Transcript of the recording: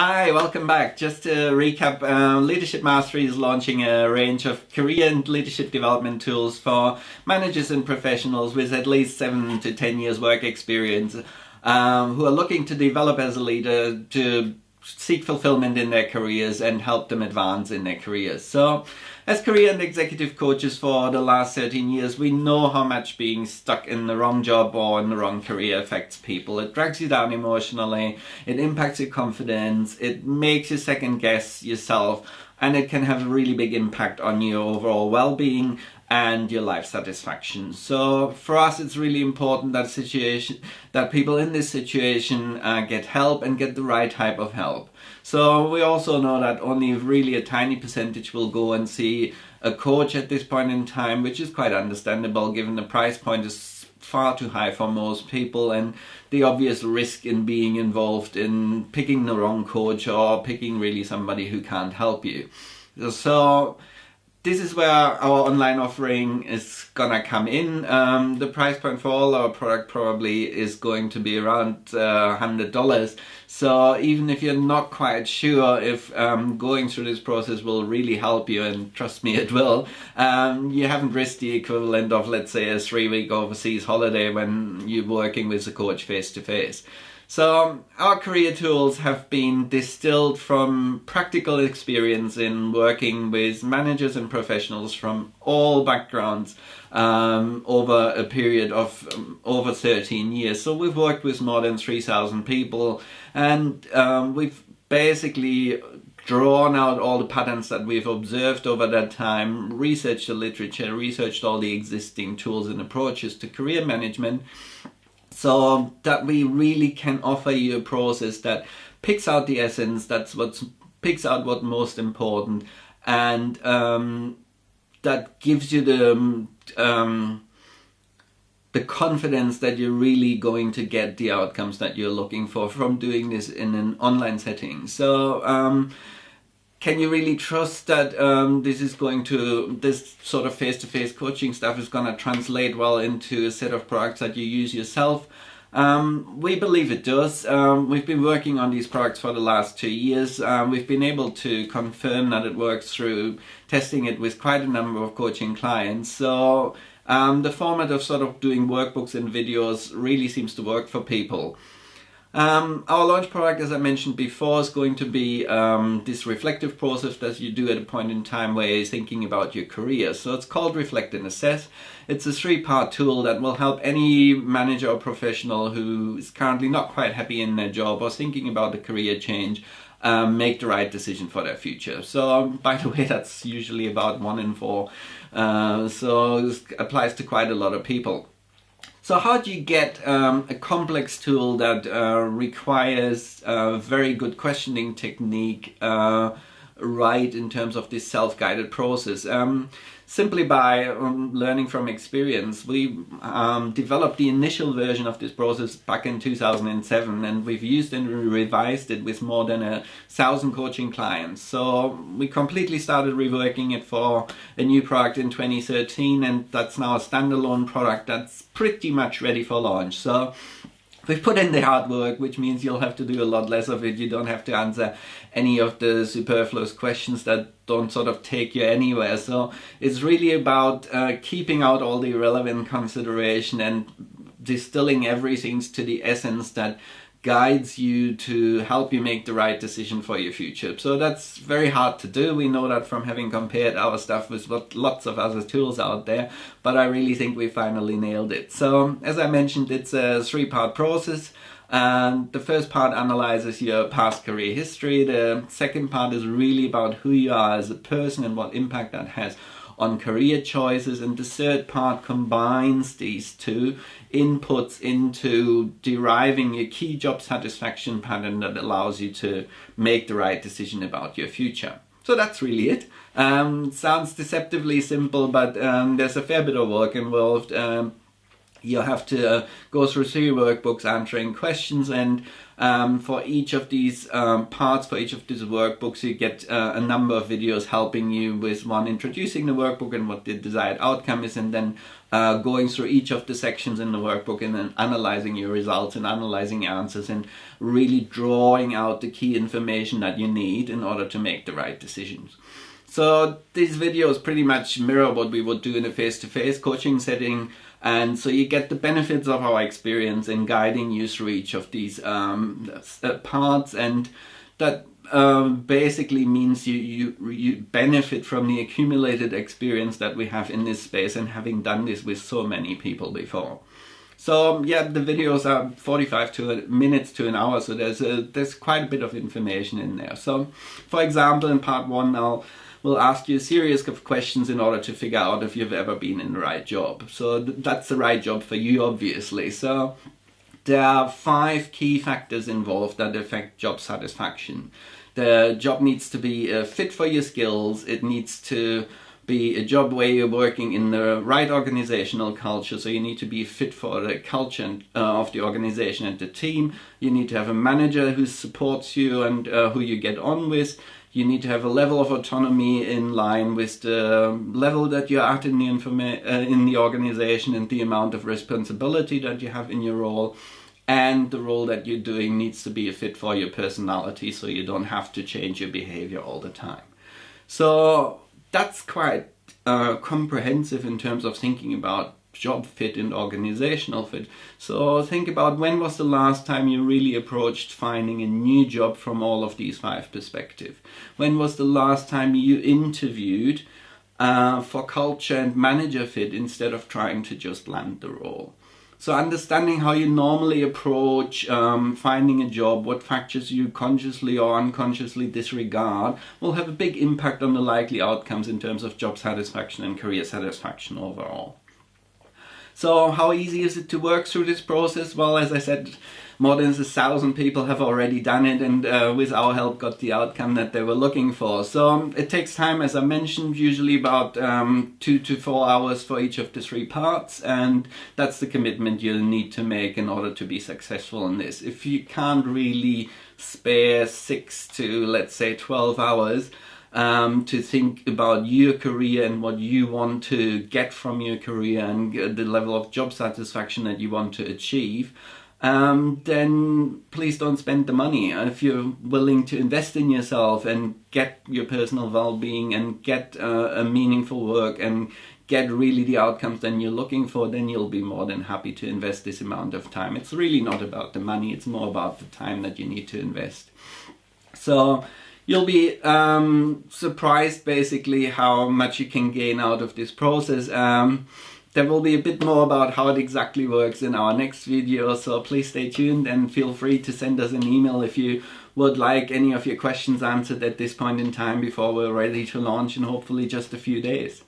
Hi, welcome back. Just to recap, Leadership Mastery is launching a range of career and leadership development tools for managers and professionals with at least 7 to 10 years work experience who are looking to develop as a leader, to seek fulfillment in their careers and help them advance in their careers. So as career and executive coaches for the last 13 years, we know how much being stuck in the wrong job or in the wrong career affects people. It drags you down emotionally, it impacts your confidence, it makes you second guess yourself, and it can have a really big impact on your overall well-being and your life satisfaction. So for us, it's really important that people in this situation get help and get the right type of help. So we also know that only really a tiny percentage will go and see a coach at this point in time, which is quite understandable given the price point is far too high for most people and the obvious risk in being involved in picking the wrong coach or picking really somebody who can't help you. So this is where our online offering is gonna come in. The price point for all our product probably is going to be around $100. So even if you're not quite sure if going through this process will really help you, and trust me it will, you haven't risked the equivalent of, let's say, a 3-week overseas holiday when you're working with a coach face to face. So our career tools have been distilled from practical experience in working with managers and professionals from all backgrounds over a period of over 13 years. So we've worked with more than 3,000 people, and we've basically drawn out all the patterns that we've observed over that time, researched the literature, researched all the existing tools and approaches to career management, so that we really can offer you a process that picks out the essence, picks out what's most important, and that gives you the confidence that you're really going to get the outcomes that you're looking for from doing this in an online setting. So can you really trust that this sort of face-to-face coaching stuff is going to translate well into a set of products that you use yourself? We believe it does. We've been working on these products for the last 2 years. We've been able to confirm that it works through testing it with quite a number of coaching clients. So the format of sort of doing workbooks and videos really seems to work for people. Our launch product, as I mentioned before, is going to be this reflective process that you do at a point in time where you're thinking about your career. So it's called Reflect and Assess. It's a 3-part tool that will help any manager or professional who is currently not quite happy in their job or thinking about a career change make the right decision for their future. So by the way, that's usually about 1 in 4. So this applies to quite a lot of people. So how do you get a complex tool that requires a very good questioning technique right in terms of this self-guided process? Simply by learning from experience. We developed the initial version of this process back in 2007, and we've used and revised it with more than 1,000 coaching clients. So we completely started reworking it for a new product in 2013, and that's now a standalone product that's pretty much ready for launch. So we've put in the hard work, which means you'll have to do a lot less of it. You don't have to answer any of the superfluous questions that don't sort of take you anywhere. So it's really about keeping out all the irrelevant consideration and distilling everything to the essence that guides you to help you make the right decision for your future. So that's very hard to do. We know that from having compared our stuff with lots of other tools out there, but I really think we finally nailed it. So as I mentioned, it's a 3-part process. And the first part analyzes your past career history. The second part is really about who you are as a person and what impact that has on career choices, and the third part combines these two inputs into deriving a key job satisfaction pattern that allows you to make the right decision about your future. So that's really it. Sounds deceptively simple, but there's a fair bit of work involved. You have to go through 3 workbooks answering questions, and For each of these parts, for each of these workbooks, you get a number of videos helping you with one, introducing the workbook and what the desired outcome is, and then going through each of the sections in the workbook and then analyzing your results and analyzing answers and really drawing out the key information that you need in order to make the right decisions. So these videos pretty much mirror what we would do in a face-to-face coaching setting, and so you get the benefits of our experience in guiding you through each of these parts, and that basically means you benefit from the accumulated experience that we have in this space and having done this with so many people before. So yeah, the videos are 45 minutes to an hour, so there's quite a bit of information in there. So for example, in part 1 we'll ask you a series of questions in order to figure out if you've ever been in the right job. So that's the right job for you, obviously. So there are 5 key factors involved that affect job satisfaction. The job needs to be fit for your skills. It needs to be a job where you're working in the right organizational culture, so you need to be fit for the culture of the organization and the team. You need to have a manager who supports you and who you get on with. You need to have a level of autonomy in line with the level that you're at in the organization and the amount of responsibility that you have in your role. And the role that you're doing needs to be a fit for your personality, so you don't have to change your behavior all the time. So that's quite comprehensive in terms of thinking about job fit and organizational fit. So think about, when was the last time you really approached finding a new job from all of these 5 perspectives? When was the last time you interviewed for culture and manager fit instead of trying to just land the role? So understanding how you normally approach finding a job, what factors you consciously or unconsciously disregard, will have a big impact on the likely outcomes in terms of job satisfaction and career satisfaction overall. So how easy is it to work through this process? Well, as I said, more than 1,000 people have already done it, and with our help got the outcome that they were looking for. So it takes time, as I mentioned, usually about 2 to 4 hours for each of the 3 parts, and that's the commitment you'll need to make in order to be successful in this. If you can't really spare 6 to, let's say, 12 hours to think about your career and what you want to get from your career and the level of job satisfaction that you want to achieve, then please don't spend the money. If you're willing to invest in yourself and get your personal well-being and get a meaningful work and get really the outcomes that you're looking for, then you'll be more than happy to invest this amount of time. It's really not about the money, it's more about the time that you need to invest. So you'll be surprised basically how much you can gain out of this process. There will be a bit more about how it exactly works in our next video, so please stay tuned and feel free to send us an email if you would like any of your questions answered at this point in time before we're ready to launch in hopefully just a few days.